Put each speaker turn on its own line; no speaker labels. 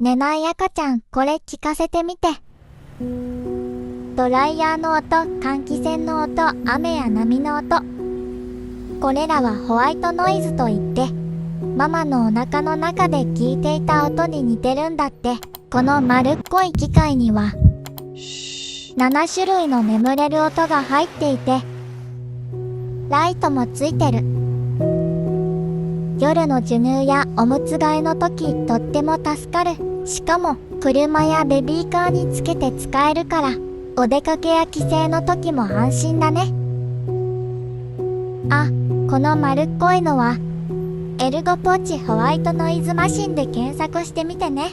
寝ない赤ちゃん、これ聞かせてみて。ドライヤーの音、換気扇の音、雨や波の音。これらはホワイトノイズといって、ママのお腹の中で聞いていた音に似てるんだって。この丸っこい機械には、7種類の眠れる音が入っていて、ライトもついてる。夜の授乳やおむつ替えの時、とっても助かる。しかも、車やベビーカーにつけて使えるから、お出かけや帰省の時も安心だね。あ、この丸っこいのは、エルゴポーチホワイトノイズマシンで検索してみてね。